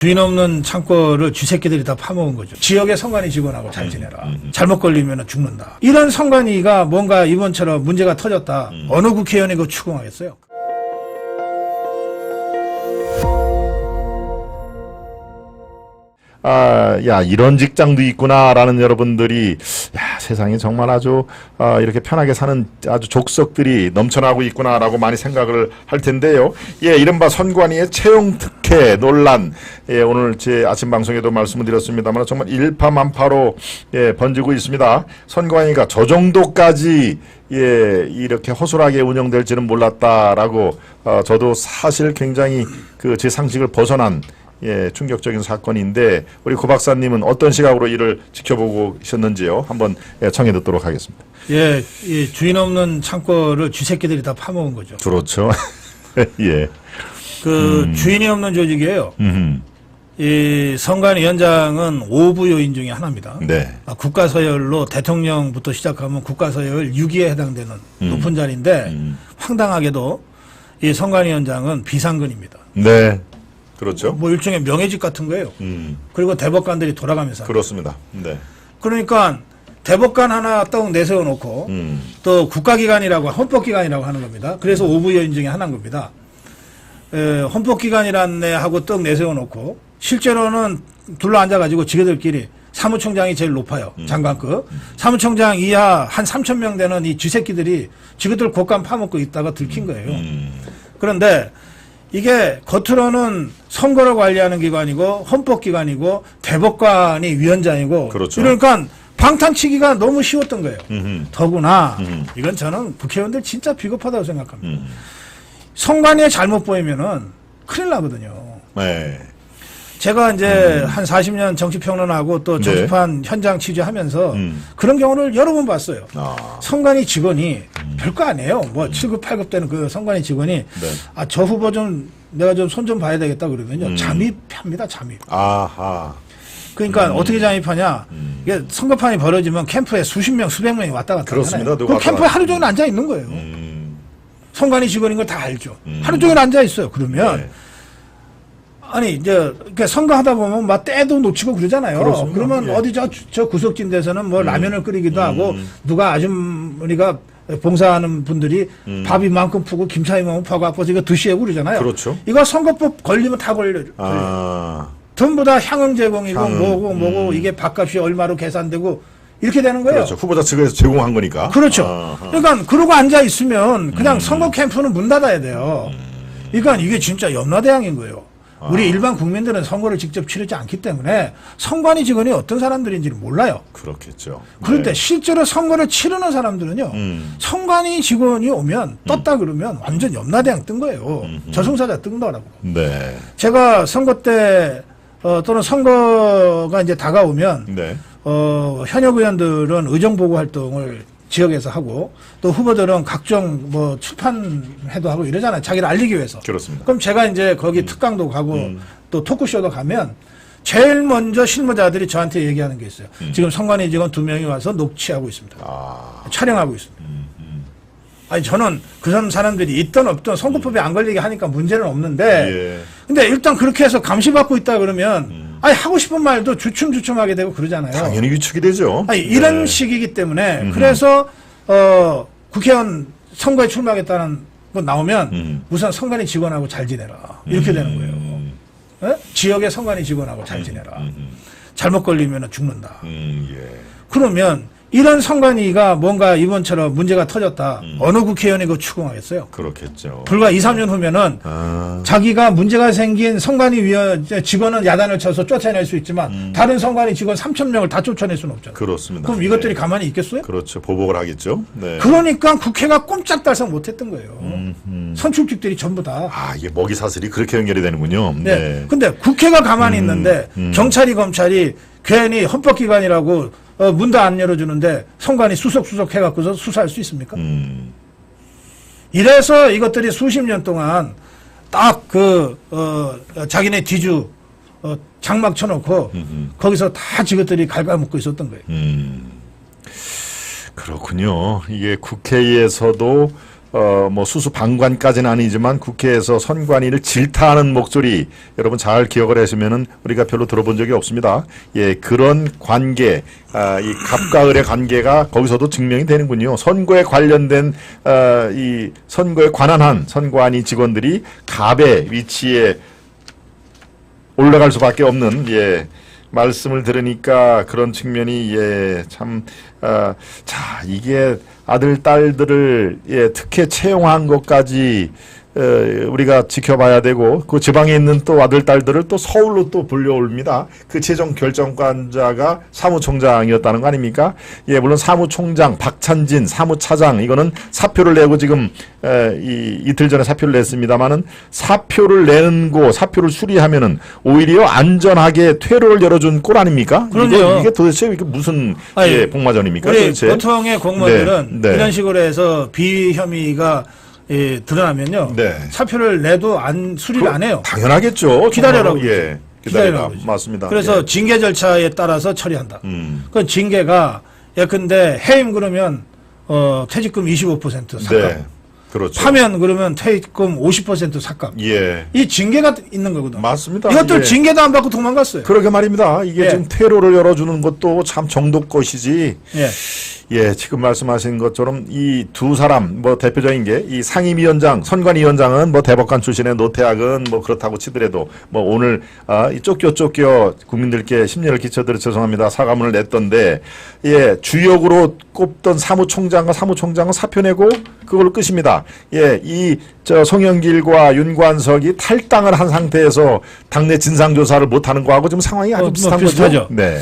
주인 없는 창고를 쥐새끼들이 다 파먹은 거죠. 지역의 선관위 직원하고 잘 지내라. 잘못 걸리면 죽는다. 이런 선관위가 뭔가 이번처럼 문제가 터졌다. 어느 국회의원이 그거 추궁하겠어요? 야, 이런 직장도 있구나라는 여러분들이, 야, 세상에 정말 아주, 이렇게 편하게 사는 아주 족속들이 넘쳐나고 있구나라고 많이 생각을 할 텐데요. 예, 이른바 선관위의 채용 특혜 논란. 예, 오늘 제 아침 방송에도 말씀을 드렸습니다만 정말 일파만파로, 예, 번지고 있습니다. 선관위가 저 정도까지, 예, 이렇게 허술하게 운영될지는 몰랐다라고, 저도 사실 굉장히 제 상식을 벗어난 예, 충격적인 사건인데 우리 고 박사님은 어떤 시각으로 이를 지켜보고 계셨는지요? 한번 청해 듣도록 하겠습니다. 예, 이 주인 없는 창고를 쥐새끼들이 다 파먹은 거죠. 그렇죠. 예. 주인이 없는 조직이에요. 이 선관위원장은 5부 요인 중에 하나입니다. 네. 국가서열로 대통령부터 시작하면 국가서열 6위에 해당되는 높은 자리인데 황당하게도 이 선관위원장은 비상근입니다. 네. 그렇죠. 뭐 일종의 명예직 같은 거예요. 그리고 대법관들이 돌아가면서. 그렇습니다. 네. 그러니까 대법관 하나 딱 내세워 놓고 또 국가기관이라고 헌법기관이라고 하는 겁니다. 그래서 5부 요인 중에 하나인 겁니다. 헌법기관이라는 애하고 떡 내세워 놓고 실제로는 둘러 앉아가지고 지게들끼리 사무총장이 제일 높아요. 장관급. 사무총장 이하 한 3,000명 되는 이 쥐새끼들이 지그들 곳간 파먹고 있다가 들킨 거예요. 그런데 이게 겉으로는 선거를 관리하는 기관이고 헌법기관이고 대법관이 위원장이고 그렇죠. 그러니까 방탄치기가 너무 쉬웠던 거예요. 더구나 이건 저는 국회의원들 진짜 비겁하다고 생각합니다. 선관위에 잘못 보이면은 큰일 나거든요. 네. 제가 이제 한 40년 정치평론하고 또 정치판 현장 취재하면서 그런 경우를 여러 번 봤어요. 선관위 직원이 별거 아니에요. 뭐 7급, 8급 되는 그 선관위 직원이 네. 저 후보 좀 내가 좀 손 좀 봐야 되겠다 그러면요. 잠입합니다. 잠입. 아하. 그러니까 어떻게 잠입하냐. 이게 선거판이 벌어지면 캠프에 수십 명, 수백 명이 왔다 갔다 그렇습니다. 하잖아요. 그 캠프에 하루 종일 앉아 있는 거예요. 선관위 직원인 걸 다 알죠. 하루 종일 앉아 있어요. 그러면 네. 아니 이제 선거하다 보면 막 때도 놓치고 그러잖아요. 그렇습니다. 그러면 예. 어디 저 구석진 데서는 뭐 라면을 끓이기도 하고 누가 아주머니가 봉사하는 분들이 밥 이만큼 푸고 김치 이만큼 파고 아파서 이거 드시고 그러잖아요. 그렇죠. 이거 선거법 걸리면 다 걸려요. 전부 다 향응 제공이고 뭐고 이게 밥값이 얼마로 계산되고 이렇게 되는 거예요. 그렇죠. 후보자 측에서 제공한 거니까. 그렇죠. 그러니까 그러고 앉아 있으면 그냥 선거 캠프는 문 닫아야 돼요. 그러니까 이게 진짜 염라대왕인 거예요. 우리 일반 국민들은 선거를 직접 치르지 않기 때문에 선관위 직원이 어떤 사람들인지를 몰라요. 그렇겠죠. 그런데 네. 실제로 선거를 치르는 사람들은요. 선관위 직원이 오면 떴다 그러면 완전 염라대왕 뜬 거예요. 저승사자 뜬 거라고. 네. 제가 선거 때 또는 선거가 이제 다가오면 네. 현역 의원들은 의정보고 활동을 지역에서 하고 또 후보들은 각종 뭐 출판회도 하고 이러잖아요. 자기를 알리기 위해서. 그렇습니다. 그럼 제가 이제 거기 특강도 가고 또 토크쇼도 가면 제일 먼저 실무자들이 저한테 얘기하는 게 있어요. 지금 선관위 직원 2명이 와서 녹취하고 있습니다. 촬영하고 있습니다. 아니 저는 그 사람들이 있든 없든 선거법에 안 걸리게 하니까 문제는 없는데 예. 근데 일단 그렇게 해서 감시받고 있다 그러면 아니 하고 싶은 말도 주춤주춤하게 되고 그러잖아요. 당연히 위축이 되죠. 아니 이런 식이기 때문에 그래서 국회의원 선거에 출마하겠다는 거 나오면 우선 선관위 직원하고 잘 지내라 이렇게 되는 거예요. 예? 지역의 선관위 직원하고 잘 지내라. 잘못 걸리면 죽는다. 예. 그러면 이런 선관위가 뭔가 이번처럼 문제가 터졌다. 어느 국회의원이 그거 추궁하겠어요? 그렇겠죠. 불과 2, 3년 후면은 자기가 문제가 생긴 선관위 위원 직원은 야단을 쳐서 쫓아낼 수 있지만 다른 선관위 직원 3,000명을 다 쫓아낼 수는 없잖아요. 그렇습니다. 그럼 이것들이 가만히 있겠어요? 그렇죠. 보복을 하겠죠. 네. 그러니까 국회가 꼼짝달싹 못했던 거예요. 선출직들이 전부 다. 이게 먹이 사슬이 그렇게 연결이 되는군요. 네. 네. 근데 국회가 가만히 있는데 경찰이 검찰이 괜히 헌법기관이라고 문도 안 열어주는데 선관위 수석 해갖고서 수사할 수 있습니까? 이래서 이것들이 수십 년 동안 딱 자기네 뒤주 장막 쳐놓고 거기서 다 지것들이 갉아먹고 있었던 거예요. 그렇군요. 이게 국회에서도 뭐 수수 방관까지는 아니지만 국회에서 선관위를 질타하는 목소리 여러분 잘 기억을 하시면은 우리가 별로 들어본 적이 없습니다. 예, 그런 관계, 이 갑과 을의 관계가 거기서도 증명이 되는군요. 선거에 관련된 이 선거에 관한한 선관위 직원들이 갑의 위치에 올라갈 수밖에 없는 말씀을 들으니까 그런 측면이 참 자 이게 아들 딸들을 특혜 채용한 것까지 우리가 지켜봐야 되고 그 지방에 있는 또 아들 딸들을 또 서울로 또 불려옵니다. 그 최종 결정권자가 사무총장이었다는 거 아닙니까? 물론 사무총장 박찬진 사무차장 이거는 사표를 내고 지금 이틀 전에 사표를 냈습니다만은 사표를 내는 거 사표를 수리하면은 오히려 안전하게 퇴로를 열어준 꼴 아닙니까? 그럼요. 이게 도대체 이게 무슨 복마전입니까? 우리 도대체? 보통의 공무원들은 네. 이런 식으로 해서 비위 혐의가 드러나면요. 네. 사표를 내도 수리를 안 해요. 당연하겠죠. 기다려라고 기다려라. 기다리라고 그러죠. 맞습니다. 그래서 징계 절차에 따라서 처리한다. 그 징계가 예컨대 해임 그러면 퇴직금 25% 삭감. 네. 그렇죠. 파면 그러면 퇴직금 50% 삭감. 이 징계가 있는 거거든. 맞습니다. 이것들 징계도 안 받고 도망갔어요. 그러게 말입니다. 이게 지금 퇴로를 열어주는 것도 참 정도 것이지. 지금 말씀하신 것처럼 이 두 사람 뭐 대표적인 게 이 상임위원장, 선관위원장은 뭐 대법관 출신의 노태학은 뭐 그렇다고 치더라도 뭐 오늘 이 쫓겨 국민들께 심려를 끼쳐드려 죄송합니다 사과문을 냈던데 주역으로 꼽던 사무총장은 사표 내고 그걸로 끝입니다. 이 송영길과 윤관석이 탈당을 한 상태에서 당내 진상조사를 못하는 거하고 지금 상황이 아주 비슷한 거죠. 비슷하죠. 네.